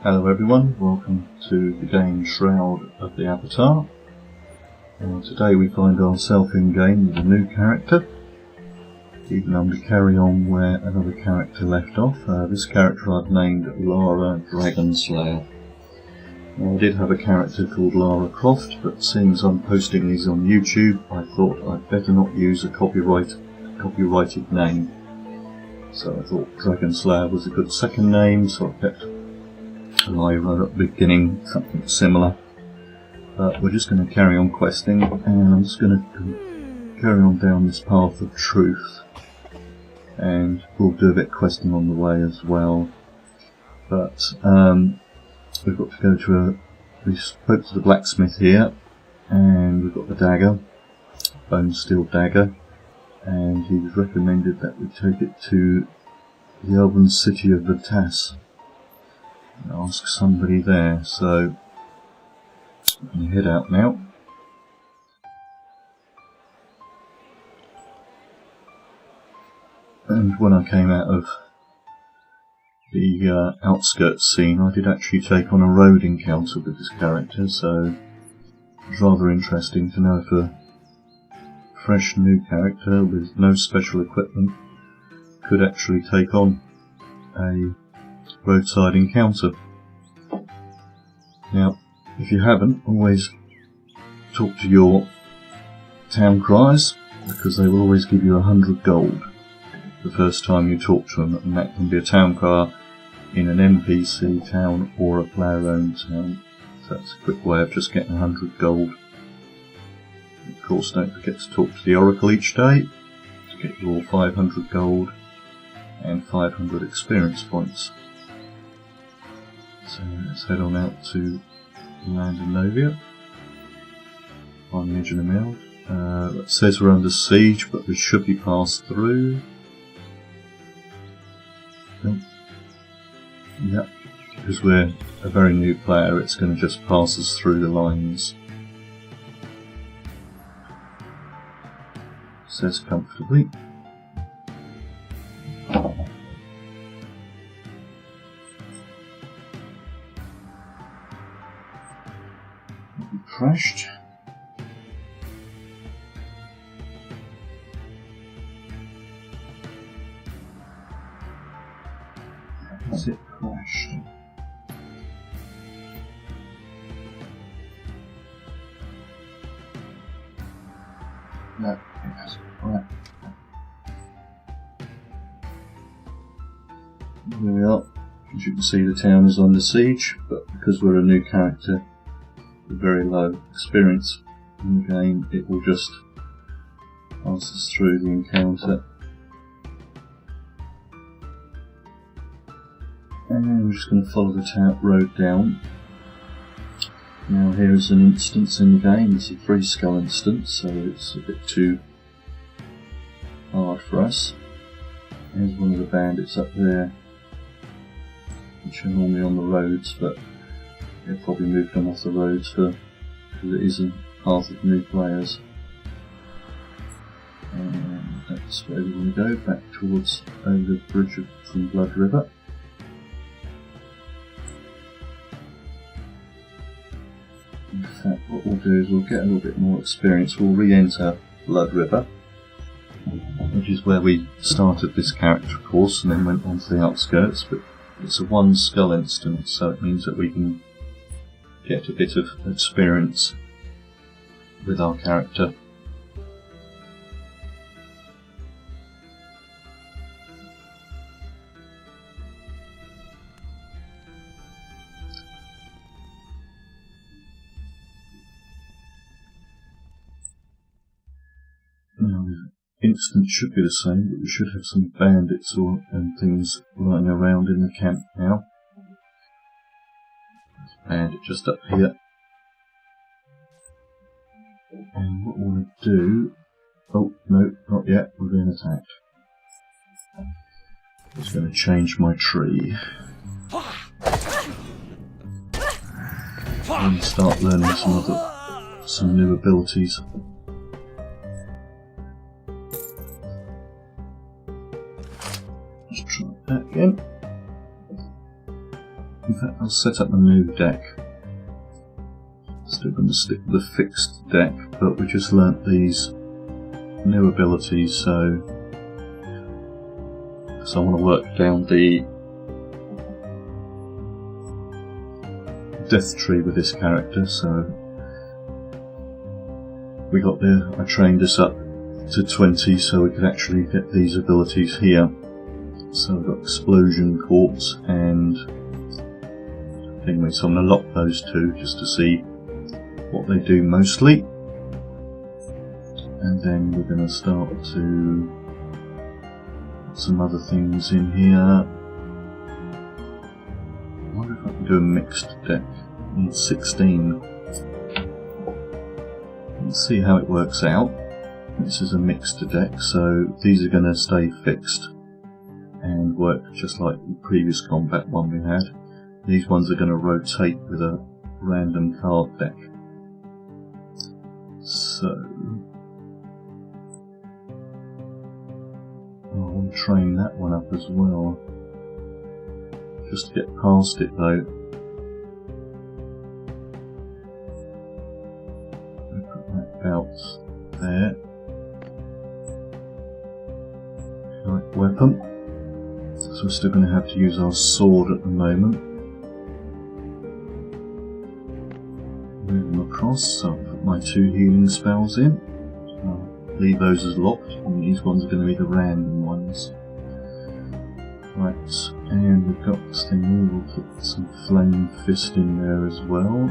Hello everyone, welcome to the game Shroud of the Avatar. Today we find ourselves in game with a new character. Even I'm to carry on where another character left off. This character I've named Lara Dragonslayer. Now, I did have a character called Lara Croft, but since I'm posting these on YouTube, I thought I'd better not use a copyrighted name. So I thought Dragonslayer was a good second name, so I kept Lyra at the beginning, something similar. But we're just going to carry on questing, and I'm just going to carry on down this path of truth. And we'll do a bit of questing on the way as well. But we've got to go to we spoke to the blacksmith here, and we've got the dagger, bone steel dagger, and he was recommended that we take it to the elven city of Vatas and ask somebody there. So I'm going to head out now. And when I came out of the outskirts scene, I did actually take on a road encounter with this character, so it was rather interesting to know if a fresh new character with no special equipment could actually take on a roadside encounter. Now, if you haven't, always talk to your town criers, because they will always give you 100 gold the first time you talk to them, and that can be a town crier in an NPC town or a player-owned town. So that's a quick way of just getting 100 gold. Of course, don't forget to talk to the Oracle each day to get your 500 gold and 500 experience points. So let's head on out to the land of Novia, on the edge of the mill. It says we're under siege, but we should be passed through. Yep, because we're a very new player, it's going to just pass us through the lines. It says comfortably. We crashed. Has it crashed? No, it hasn't. Right. Here we are. As you can see, the town is under siege, but because we're a new character with very low experience in the game, it will just pass us through the encounter. And we're just going to follow the road down. Now here is an instance in the game. It's a free skull instance, so it's a bit too hard for us. Here's one of the bandits up there, which are normally on the roads, but they've probably moved them off the roads because it is a path of new players. And that's where we want to go, back towards over the bridge from Blood River. In fact, what we'll do is we'll get a little bit more experience. We'll re-enter Blood River, which is where we started this character course and then went on to the outskirts, but it's a one skull instance, so it means that we can get a bit of experience with our character. Now the instance should be the same, but we should have some bandits and things lying around in the camp now. There's a bandit just up here. And what we want to do... Oh, no, not yet, we're being attacked. I'm just going to change my tree. And start learning some new abilities. Let's try that again. In fact, I'll set up a new deck. Still going to stick with the fixed deck, but we just learnt these new abilities, so I want to work down the death tree with this character. So we got there. I trained this up to 20 so we could actually get these abilities here. So we've got Explosion, Corpse and Thingy, so I'm going to lock those two just to see what they do mostly, and then we're going to start to put some other things in here. I wonder if I can do a mixed deck. I need 16. Let's see how it works out. This is a mixed deck, so these are going to stay fixed and work just like the previous combat one we had. These ones are going to rotate with a random card deck. So I want to train that one up as well, just to get past it though. Put that about there. Right, weapon. So we're still going to have to use our sword at the moment. Move them across, so I'll put my 2 healing spells in. I'll leave those as locked, and these ones are going to be the random ones. Right, and we've got this thing here, we'll put some Flame Fist in there as well.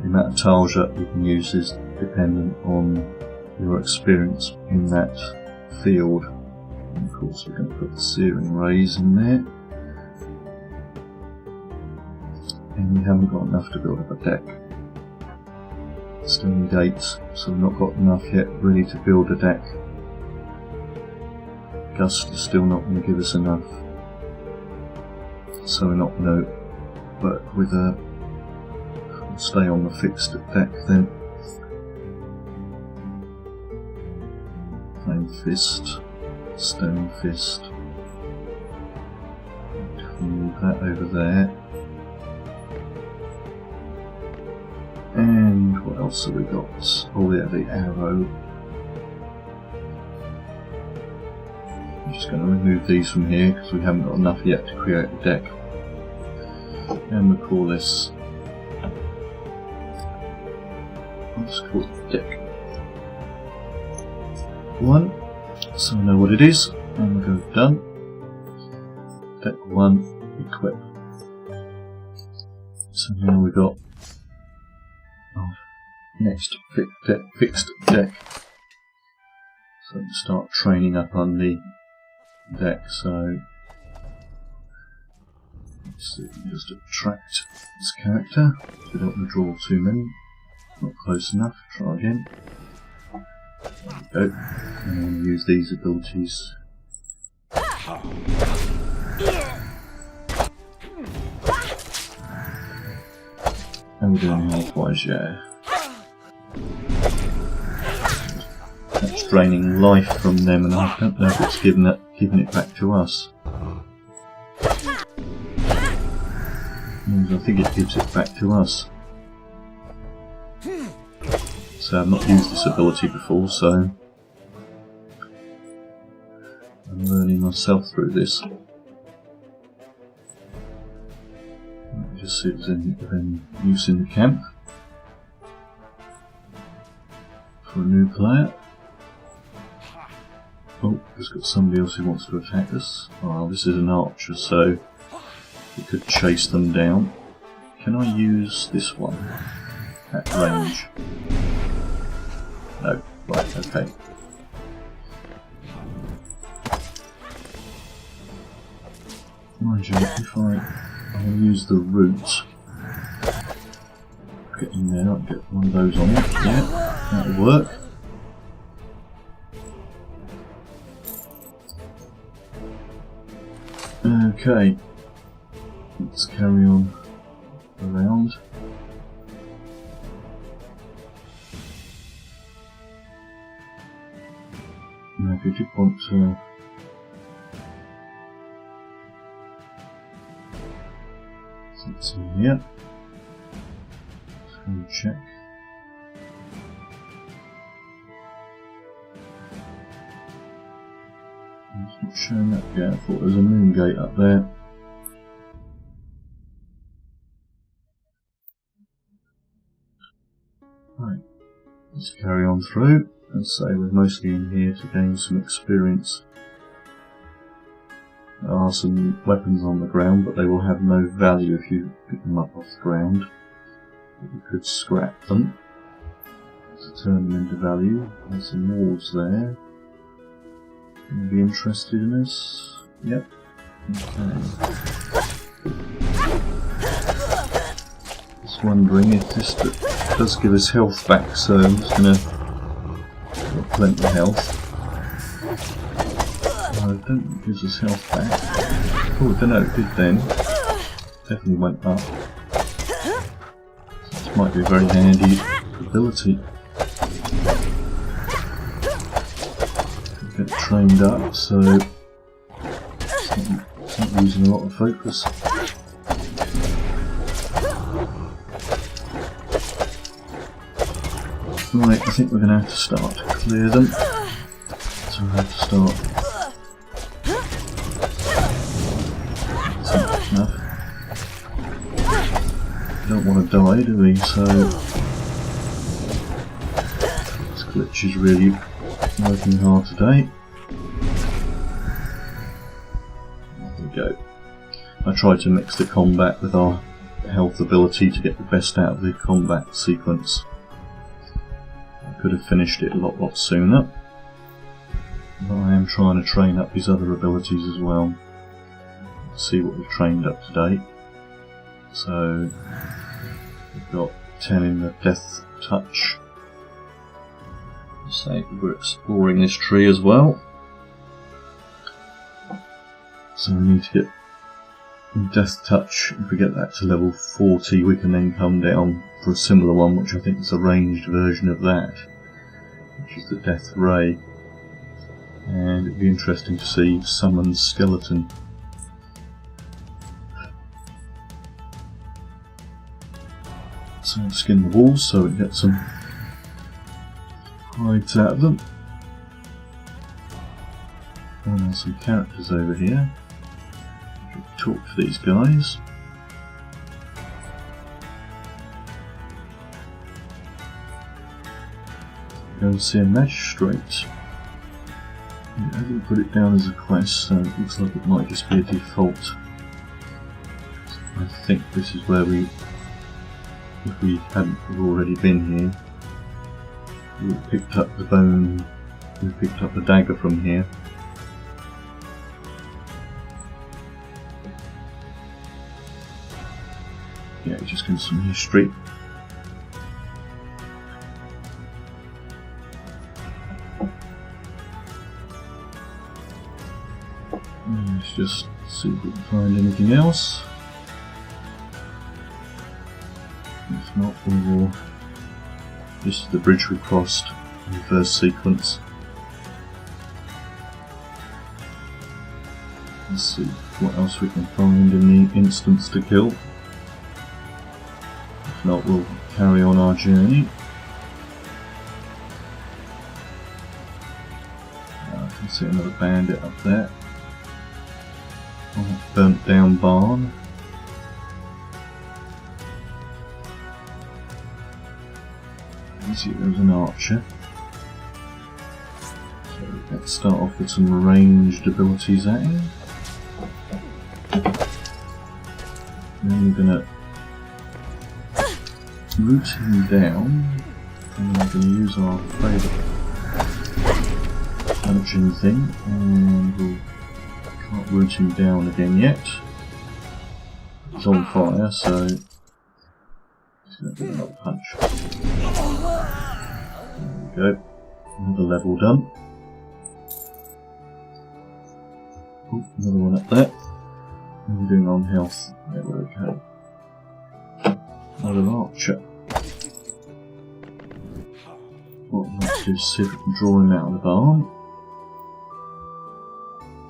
The amount of tiles that you can use is dependent on your experience in that field. And of course we're going to put the Searing Rays in there. And we haven't got enough to build up a deck. Still need 8, so we've not got enough yet really to build a deck. Gust is still not going to give us enough, so we're not going to work with a... We'll stay on the fixed deck then. Flame Fist, Stone Fist. Move that over there. And what else have we got? Oh yeah, the arrow. I'm just going to remove these from here because we haven't got enough yet to create a deck. And we'll call this... let's call it deck 1. So we know what it is. And we'll go done. Deck 1, equip. So now we've got next fixed deck. So we can start training up on the deck. So let's see, just attract this character. So we don't want to draw too many. Not close enough. Try again. There we go. And use these abilities. And we're doing health-wise, yeah. That's draining life from them, and I don't know if it's giving it back to us. I think it gives it back to us. So I've not used this ability before, so I'm learning myself through this. Let me just see if there's any use in the camp for a new player. Oh, we've got somebody else who wants to attack us. Oh, this is an archer, so we could chase them down. Can I use this one at range? No. Right, okay. Mind you, if I'll use the root, get in there, I'll get one of those on it. Yeah, that'll work. Okay, let's carry on around. Now, did you want to That's in here. Screen check. It's not showing up yet. I thought there was a moon gate up there. Right, let's carry on through and say we're mostly in here to gain some experience. There are some weapons on the ground, but they will have no value if you pick them up off the ground. But you could scrap them to turn them into value. There's some walls there. Going to be interested in this? Yep. Okay. Just wondering if this does give us health back, so I'm just going to got plenty of health. I don't think it gives us health back. Oh, I don't know, it did then. Definitely went up. This might be a very handy ability. Get trained up, so it's not using a lot of focus. Right, I think we're going to have to start to clear them. So I have to start. That's enough. Don't want to die, do we? So this glitch is really working hard today. There we go. I tried to mix the combat with our health ability to get the best out of the combat sequence. I could have finished it a lot sooner, but I am trying to train up his other abilities as well. See what we've trained up to date. So we've got 10 in the death touch. Say we're exploring this tree as well. So we need to get death touch. If we get that to level 40, we can then come down for a similar one, which I think is a ranged version of that, which is the death ray. And it'd be interesting to see summon skeleton. So skin the walls so we get some hides out of them. And there's some characters over here. Talk to these guys. Go and see a magistrate. It hasn't put it down as a quest, so it looks like it might just be a default. I think this is where we, if we hadn't already been here, we picked up the bone, we picked up the dagger from here. Yeah, just give us some history. Let's just see if we can find anything else. If not, we will. This is the bridge we crossed in the first sequence. Let's see what else we can find in the instance to kill. If not, we'll carry on our journey. I can see another bandit up there. Oh, burnt down barn. You see there's an archer. So let's start off with some ranged abilities at him. Then we're going to root him down, and we're going to use our favourite punching thing, and we'll can't root him down again yet. He's on fire, so he's going to get another punch. There we go, another level done. Oh, another one up there. How are we doing on health? There we go. Another archer. What I'd like to do is see if we can draw him out of the barn.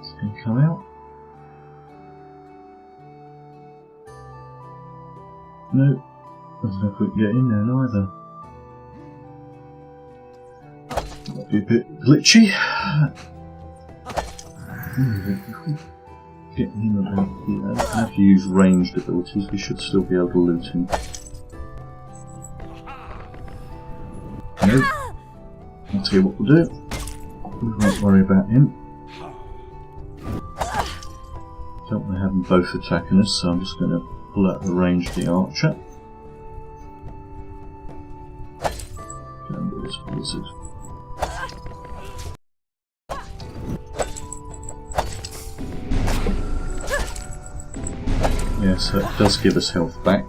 Is he going to come out? No, doesn't know if we can get in there neither. Might be a bit glitchy. Get him about here. I have to use ranged abilities, we should still be able to loot him. No. I'll tell you what we'll do. We won't worry about him. Don't want to have them both attacking us, so I'm just going to pull out the range of the archer. Down to this wizard. Yeah, so it does give us health back.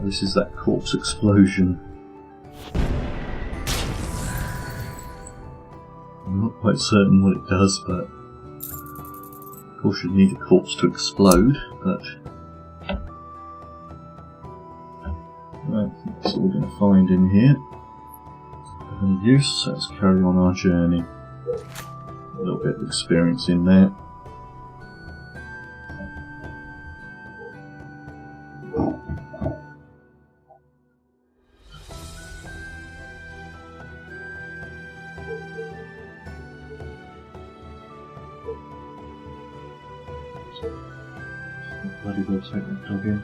This is that corpse explosion. I'm not quite certain what it does, but of course you need a corpse to explode, but I don't think that's all we're going to find in here of any use, so let's carry on our journey. A little bit of experience in there. Bloody well take that dog in.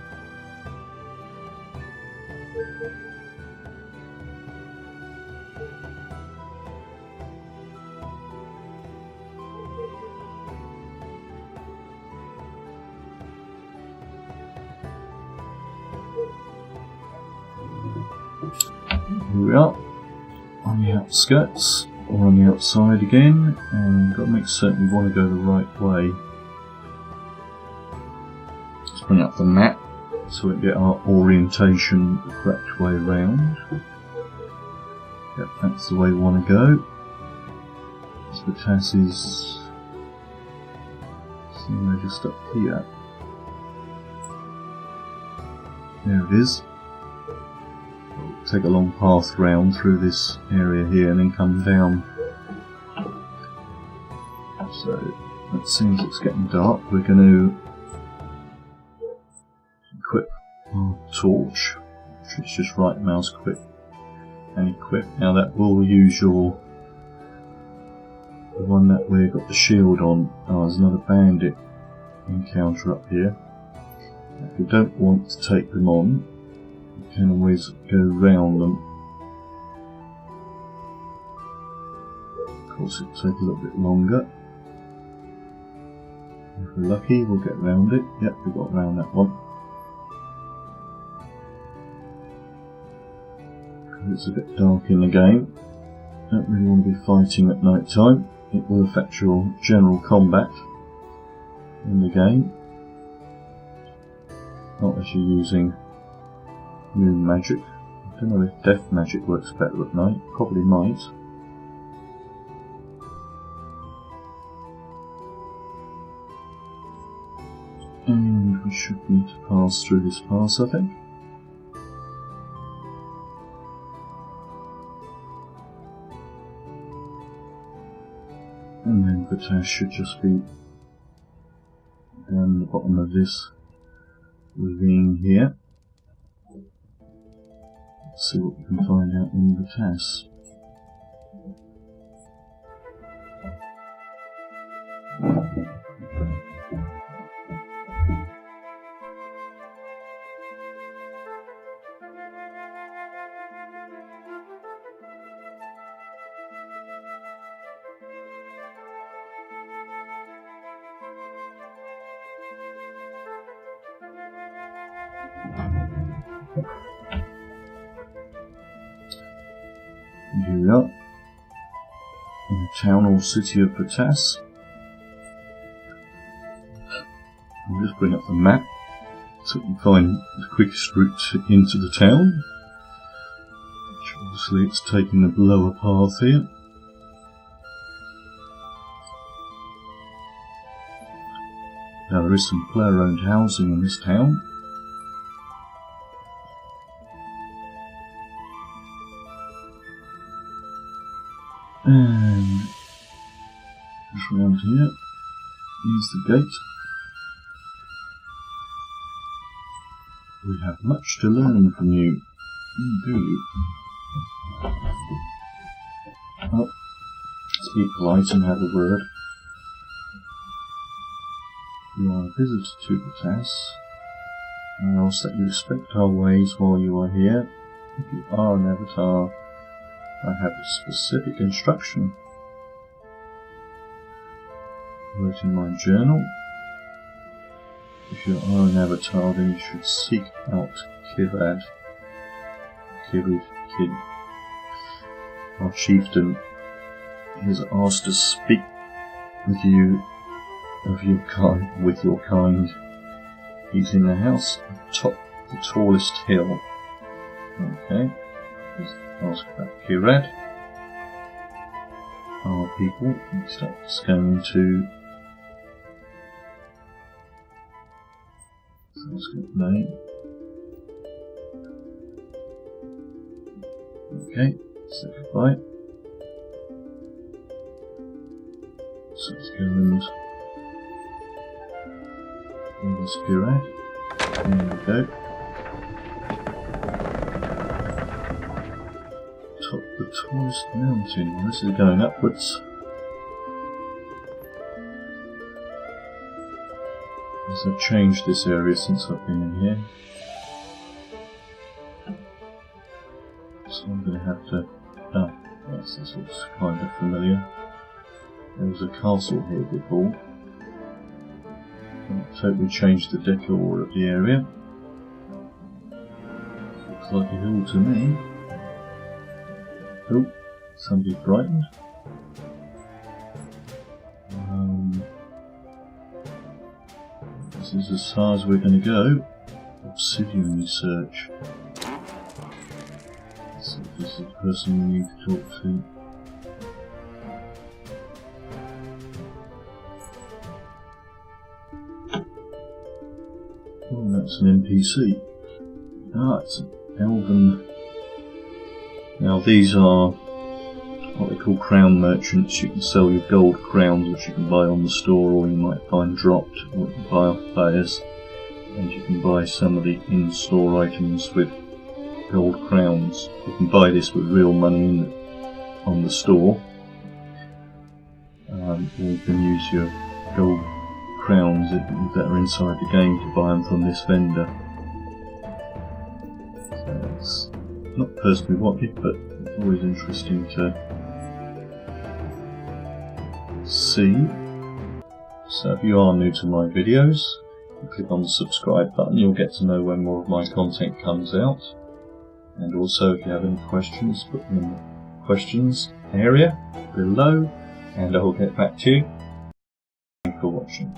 Here we are, on the outskirts, or on the outside again, and got to make certain we want to go the right way. Let's bring up the map so we can get our orientation the correct way round. Yep, that's the way we want to go. So the task is somewhere just up here. There it is. Take a long path round through this area here and then come down. So it seems it's getting dark. We're going to equip our torch, which is just right mouse click and equip. Now that will use the one that we've got the shield on. Oh, there's another bandit encounter up here. If we don't want to take them on, we can always go round them. Of course it'll take a little bit longer. If we're lucky we'll get round it. Yep, we got round that one. It's a bit dark in the game. Don't really want to be fighting at night time. It will affect your general combat in the game. Not as you're using moon magic. I don't know if death magic works better at night. Probably might. And we should need to pass through this pass, I think. And then Potash should just be down the bottom of this ravine here. Let's see what we can find out in Potash. Here we are, in the town or city of Potas. I'll just bring up the map so we can find the quickest route into the town. Which obviously it's taking the lower path here. Now there is some player-owned housing in this town. And just around here, here's the gate. We have much to learn from you. Do you? Well, let's be polite and have a word. You are a visitor to the task, and I ask that you respect our ways while you are here. If you are an avatar, I have a specific instruction. I wrote in my journal. If you are an avatar, then you should seek out Kid. Our chieftain has asked to speak with you with your kind. He's in the house atop the tallest hill. Okay, let's ask about Kirad. Our people, let's go into let's get the name. Okay, say goodbye. So let's go and this Kirad. There we go. Top the tallest mountain. Well, this is going upwards. As I've changed this area since I've been in here. So I'm going to have to... Ah, yes, this looks kind of familiar. There was a castle here before. I've totally changed the decor of the area. Looks like a hill to me. Oh, somebody frightened. This is as far as we're going to go. Obsidian research. Let's see if this is the person we need to talk to. Oh, that's an NPC. Ah, it's an elven. Now these are what they call crown merchants. You can sell your gold crowns, which you can buy on the store, or you might find dropped, or you can buy off players. And you can buy some of the in-store items with gold crowns. You can buy this with real money on the store, or you can use your gold crowns that are inside the game to buy them from this vendor. So it's not personally wanted, but it's always interesting to see. So if you are new to my videos, click on the subscribe button. You'll get to know when more of my content comes out. And also, if you have any questions, put them in the questions area below, and I will get back to you. Thank you for watching.